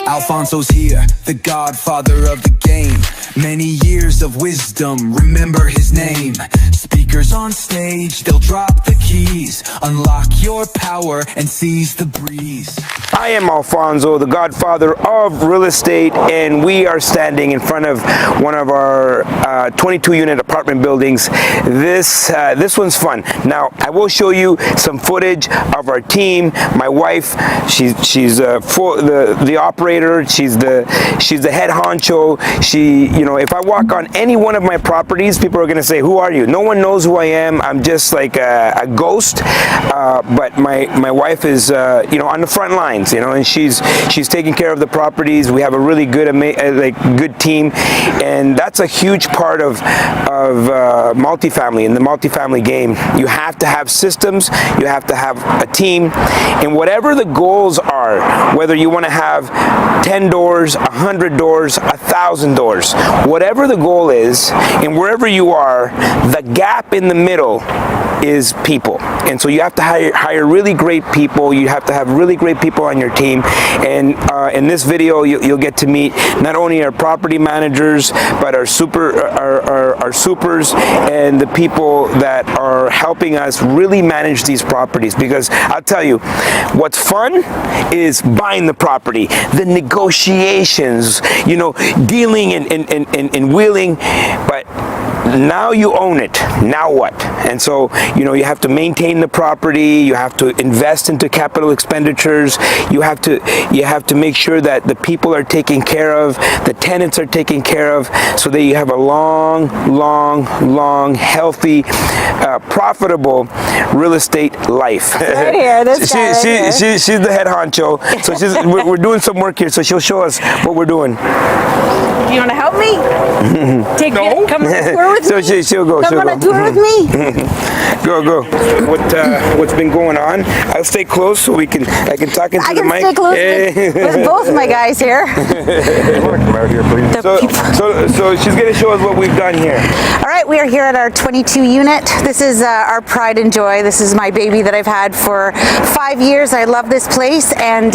Alfonso's here, the godfather of the game. Many years of wisdom, remember his name. Speakers on stage, they'll drop the keys. Unlock your power and seize the breeze. I am Alfonso, the godfather of real estate, and we are standing in front of one of our 22-unit apartment buildings. This one's fun. Now, I will show you some footage of our team. My wife, she's the operator. She's the head honcho. If I walk on any one of my properties, people are gonna say, "Who are you?" No one knows who I am. I'm just like a ghost. But my wife is on the front lines, and she's taking care of the properties. We have a really good good team, and that's a huge part of multifamily. In the multifamily game, you have to have systems, you have to have a team, and whatever the goals are, whether you want to have 10 doors, 100 doors, 1,000 doors, whatever the goal is, and wherever you are, the gap in the middle is people. And so you have to hire really great people. You have to have really great people on your team. And in this video, you'll get to meet not only our property managers, but our supers and the people that are helping us really manage these properties. Because I'll tell you, what's fun is buying the property, the negotiations, dealing and wheeling, but now you own it. Now what? And so, you have to maintain the property. You have to invest into capital expenditures. You have to make sure that the people are taken care of, the tenants are taken care of, so that you have a long, healthy, profitable real estate life. Right here, this guy right here. She's the head honcho. So we're doing some work here. So she'll show us what we're doing. Do you want to help me? Come on a tour with so me. She'll go. Come on a tour with me. Go. What's been going on? I'll stay close so I can talk into the mic. I can stay close with both my guys here. Come out here, please. So she's going to show us what we've done here. All right, we are here at our 22 unit. This is our pride and joy. This is my baby that I've had for 5 years. I love this place, and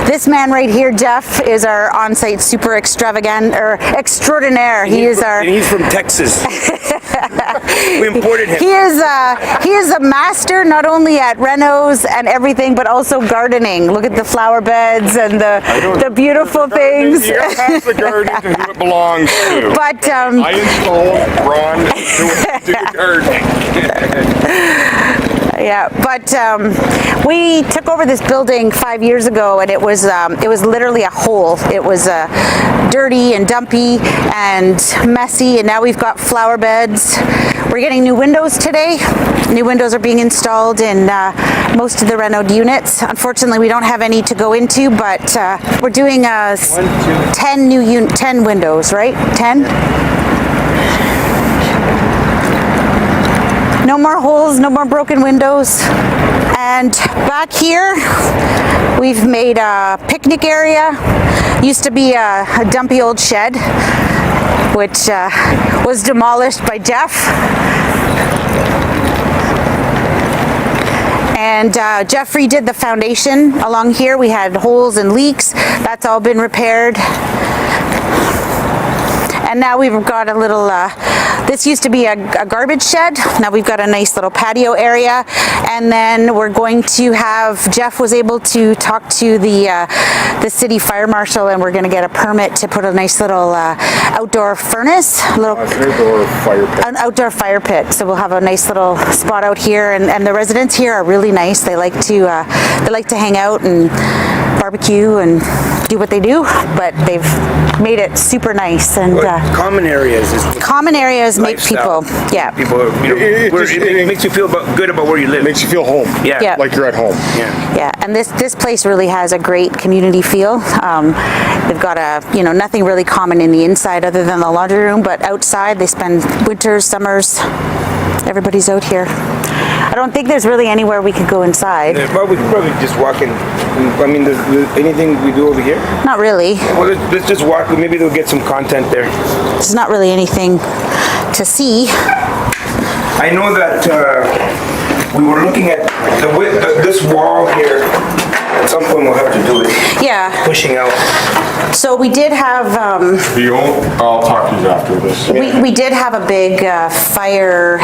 this man right here, Jeff, is our on-site super extraordinaire. He's from Texas. We imported him. He is a master not only at renos and everything, but also gardening. Look at the flower beds and the beautiful things. You gotta pass the garden to who it belongs to. But I installed Ron to the gardening. Yeah, but we took over this building 5 years ago, and it was literally a hole. It was dirty and dumpy and messy, and now we've got flower beds. We're getting new windows today. New windows are being installed in most of the renoed units. Unfortunately, we don't have any to go into, but we're doing 10 windows, right? 10? No more holes, no more broken windows. And back here, we've made a picnic area. Used to be a dumpy old shed, which was demolished by Jeff. And Jeff redid the foundation along here. We had holes and leaks. That's all been repaired. And now we've got a little, this used to be a garbage shed. Now we've got a nice little patio area. And then we're going to have, Jeff was able to talk to the city fire marshal, and we're going to get a permit to put a nice little outdoor furnace. An outdoor fire pit. So we'll have a nice little spot out here. And the residents here are really nice. They like to hang out and barbecue and do what they do, but they've made it super nice. And common areas make people, it makes you feel good about where you live. It makes you feel home. Yeah. Like you're at home. Yeah. And this place really has a great community feel. They've got nothing really common in the inside other than the laundry room, but outside they spend winters, summers. Everybody's out here. I don't think there's really anywhere we could go inside. Well, we could probably just walk in. I mean, there's anything we do over here? Not really. Well, let's just walk. Maybe they'll get some content there. There's not really anything to see. I know that we were looking at this wall here at some point we'll have to do it. Yeah, Pushing out. so we did have, I'll talk to you after this. we did have a big fire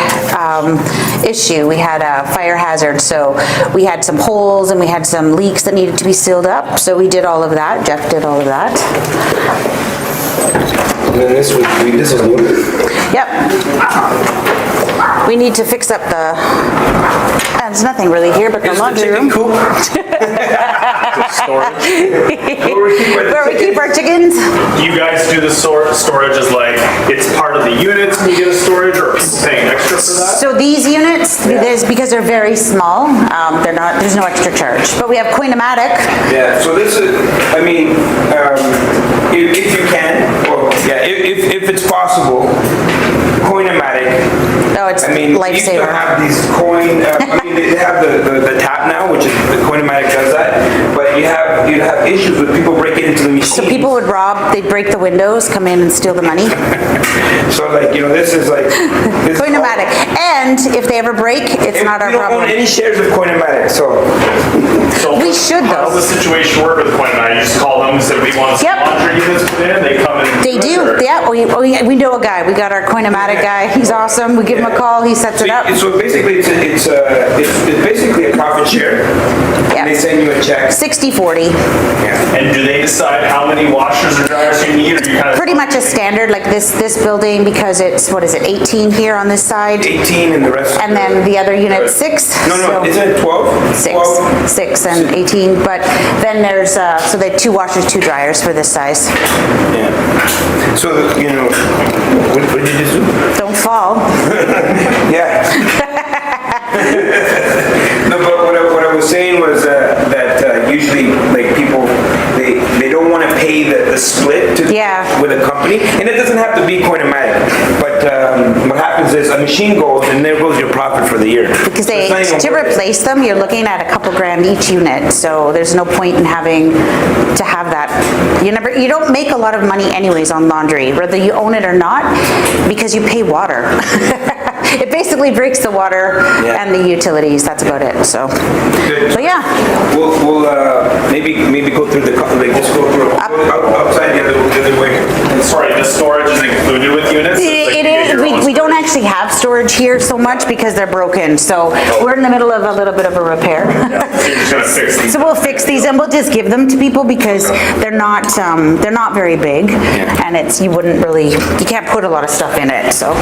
issue. We had a fire hazard, so we had some holes and we had some leaks that needed to be sealed up. So we did all of that. Jeff did all of that. And then this is new. Yep. We need to fix up the, there's nothing really here but the laundry room. Storage. Where we keep our chickens. You guys do the storage as like, it's part of the units when you get a storage, or are people paying extra for that? So these units, because they're very small, they're not, there's no extra charge. But we have Coinomatic. Yeah, so this is, I mean, if you can, or, yeah, if it's possible, Coinomatic. Oh, it's I mean, we used to lifesaver. have these I mean, they have the tap now, which is, the Coinomatic does that, but you'd have issues with people breaking into the machine. So people would rob, they'd break the windows, come in and steal the money. So like, you know, this is like. Coinomatic. And if they ever break, it's not our We don't own problem. any shares of Coinomatic, so. So We should, How though. does the situation work with Coinomatic? You just call them and say, we want some Yep. laundry units put in, they come in and They it, do, or- yeah, we know a guy. We got our Coinomatic guy. He's awesome. We give him a call, he sets it up. So basically, it's basically a profit share. Yeah. And they send you a check. 60/40. Yeah. And do they decide how many washers or dryers you need, or you kind of? Pretty much a standard, like this building, because it's, what is it, 18 here on this side? 18 and the rest. And then the other unit, 6. No, so- isn't it 12? 12? 6 and 18, but then there's, so they have 2 washers, 2 dryers for this size. Yeah. So, you know, what did you just do? Don't fall. Yeah. No, but what I was saying was that usually, like, people, they don't want to pay the split Yeah. with a company, and it doesn't have to be Coinomatic, but what happens is a machine goes, and there goes your profit for the year. Because So it's not even to worth it. replace them, you're looking at a couple grand each unit, so there's no point in having to have that. You don't make a lot of money anyways on laundry, whether you own it or not, because you pay water. It basically breaks the water Yeah. and the utilities, that's about it, so. Good. But yeah, We'll maybe go through like just go through outside the other way. Sorry, the storage is included with units? It's like it you get is, your own we don't storage. actually have storage here so much because they're broken, so we're in the middle of a little bit of a repair. So you're just gonna fix these? So we'll fix these and we'll just give them to people because they're not very big, and you can't put a lot of stuff in it, so.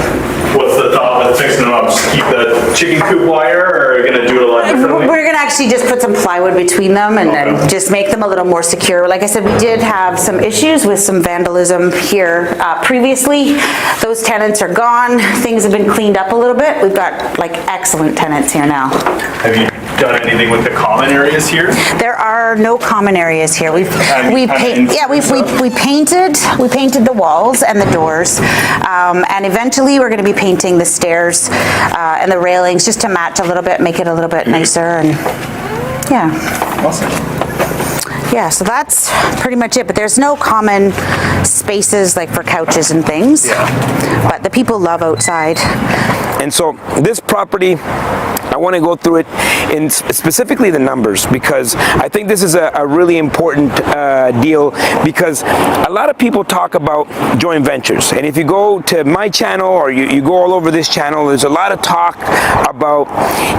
What's the thought with fixing them up? Just keep the chicken coop wire, or are you gonna do it a lot differently? We're gonna actually just put some plywood between them and then just make them a little more secure. Like I said, we did have some issues with some vandalism here previously. Those tenants are gone. Things have been cleaned up a little bit. We've got like excellent tenants here now. Have you done anything with the common areas here? There are no common areas here. We painted the walls and the doors, and eventually we're going to be painting the stairs and the railings just to match a little bit, make it a little bit nicer, and yeah. Awesome. Yeah, so that's pretty much it, but there's no common spaces like for couches and things. But the people love outside. And so this property, I want to go through it in specifically the numbers, because I think this is a really important deal, because a lot of people talk about joint ventures, and if you go to my channel or you go all over this channel, there's a lot of talk about,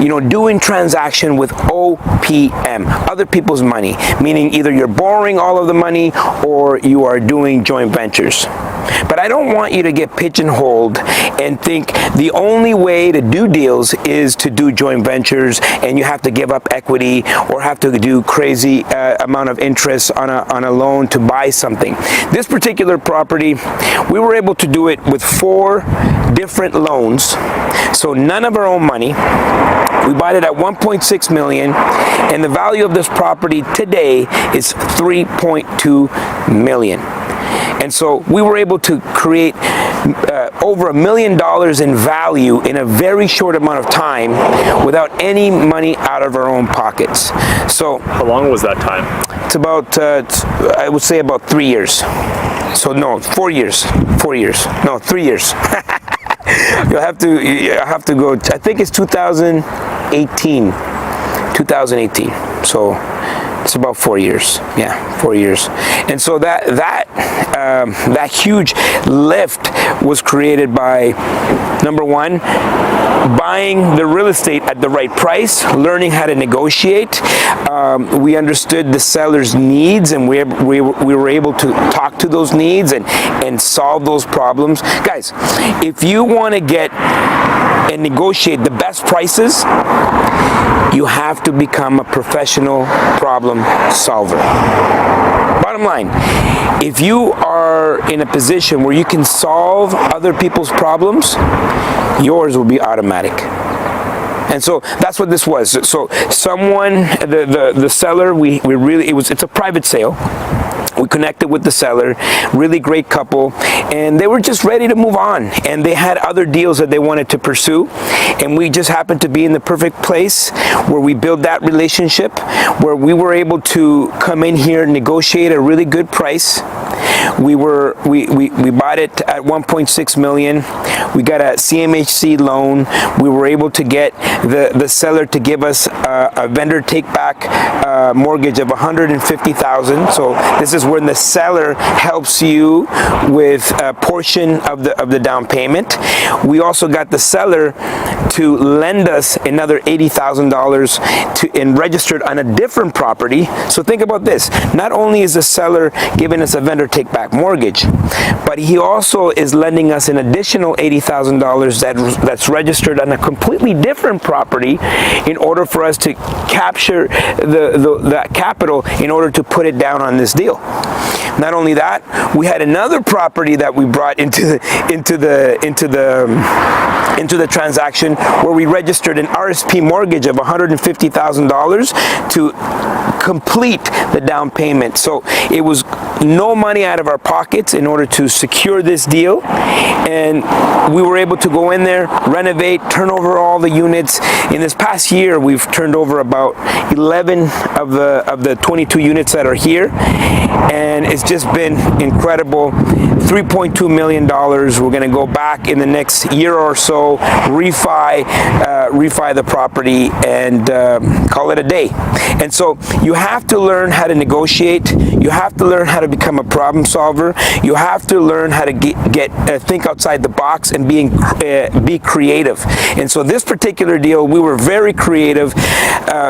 you know, doing transaction with OPM, other people's money, meaning either you're borrowing all of the money or you are doing joint ventures. But I don't want you to get pigeonholed and think the only way to do deals is to do joint ventures and you have to give up equity or have to do crazy amount of interest on a loan to buy something. This particular property, we were able to do it with 4 different loans, so none of our own money. We bought it at 1.6 million, and the value of this property today is 3.2 million. And so we were able to create over $1 million in value in a very short amount of time without any money out of our own pockets. So How long was that time? it's about, I would say about 3 years. So no, 4 years. 4 years. No, 3 years. You have to go, I think it's 2018. So It's about 4 years. Yeah, 4 years. And so that huge lift was created by, number one, buying the real estate at the right price, learning how to negotiate. We understood the seller's needs, and we were able to talk to those needs and solve those problems. Guys, if you want to get and negotiate the best prices, you have to become a professional problem solver. Bottom line, if you are in a position where you can solve other people's problems, yours will be automatic. And so that's what this was. So someone, the seller, it's a private sale. We connected with the seller, really great couple, and they were just ready to move on, and they had other deals that they wanted to pursue, and we just happened to be in the perfect place where we built that relationship, where we were able to come in here and negotiate a really good price. We bought it at 1.6 million. We got a CMHC loan. We were able to get the seller to give us a vendor take back mortgage of $150,000. So this is when the seller helps you with a portion of the down payment. We also got the seller to lend us another $80,000 and registered on a different property. So think about this. Not only is the seller giving us a vendor take back mortgage, but he also is lending us an additional $80,000 that's registered on a completely different property in order for us to capture that capital in order to put it down on this deal. Not only that, we had another property that we brought into the transaction where we registered an RSP mortgage of $150,000 to complete the down payment. So it was no money out of our pockets in order to secure this deal, and we were able to go in there, renovate, turn over all the units. In this past year, we've turned over about 11 of the 22 units that are here, and it's just been incredible. $3.2 million. We're going to go back in the next year or so, refi the property, and call it a day. And so you have to learn how to negotiate. You have to learn how to become a problem solver. You have to learn how to think outside the box and be creative. And so this particular deal, we were very creative.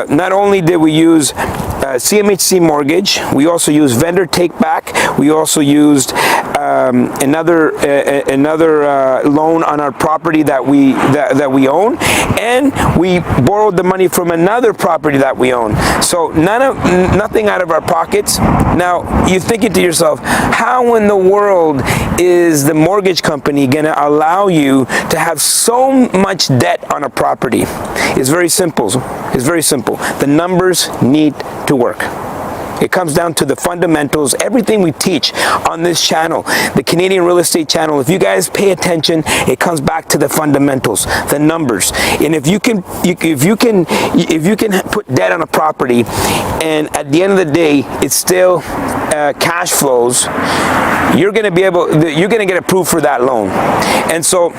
Not only did we use CMHC mortgage, we also used vendor take back. We also used another loan on our property that we own, and we borrowed the money from another property that we own. So nothing out of our pockets. Now you're thinking to yourself, how in the world is the mortgage company going to allow you to have so much debt on a property? It's very simple. It's very simple. The numbers need to work. It comes down to the fundamentals. Everything we teach on this channel, the Canadian Real Estate channel, if you guys pay attention, it comes back to the fundamentals, the numbers. And if you can put debt on a property, and at the end of the day, it's still cash flows, you're going to get approved for that loan. And so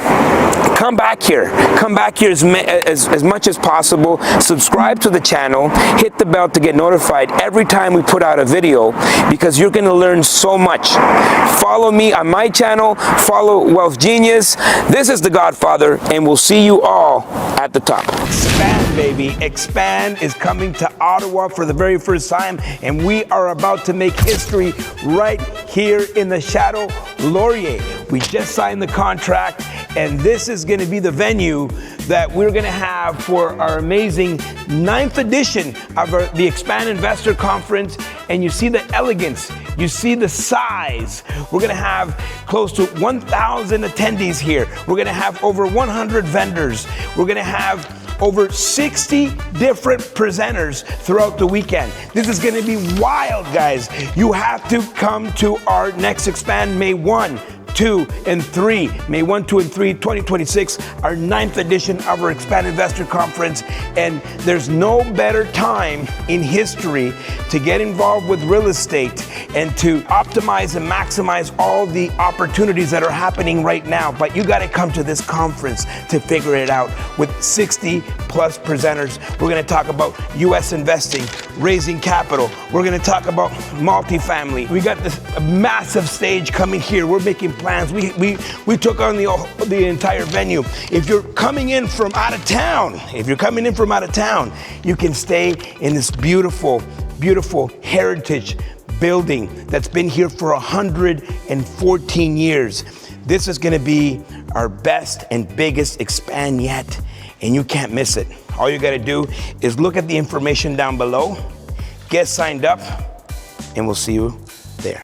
come back here as much as possible. Subscribe to the channel, hit the bell to get notified every time we put out a video, because you're going to learn so much. Follow me on my channel, follow Wealth Genius. This is the Godfather, and we'll see you all at the top. Expand, baby. Expand is coming to Ottawa for the very first time, and we are about to make history right here in the Chateau Laurier. We just signed the contract, and this is going to be the venue that we're going to have for our amazing 9th edition of the Expand Investor Conference. And you see the elegance, you see the size. We're going to have close to 1,000 attendees here. We're going to have over 100 vendors. We're going to have over 60 different presenters throughout the weekend. This is going to be wild, guys. You have to come to our next Expand May 1, 2, and 3. May 1, 2, and 3, 2026, our 9th edition of our Expand Investor Conference. And there's no better time in history to get involved with real estate and to optimize and maximize all the opportunities that are happening right now. But you got to come to this conference to figure it out. With 60 plus presenters, we're going to talk about U.S. investing, raising capital. We're gonna talk about multifamily. We got this massive stage coming here. We're making plans. We took on the entire venue. If you're coming in from out of town, you can stay in this beautiful, beautiful heritage building that's been here for 114 years. This is gonna be our best and biggest expand yet, and you can't miss it. All you gotta do is look at the information down below, get signed up, and we'll see you there.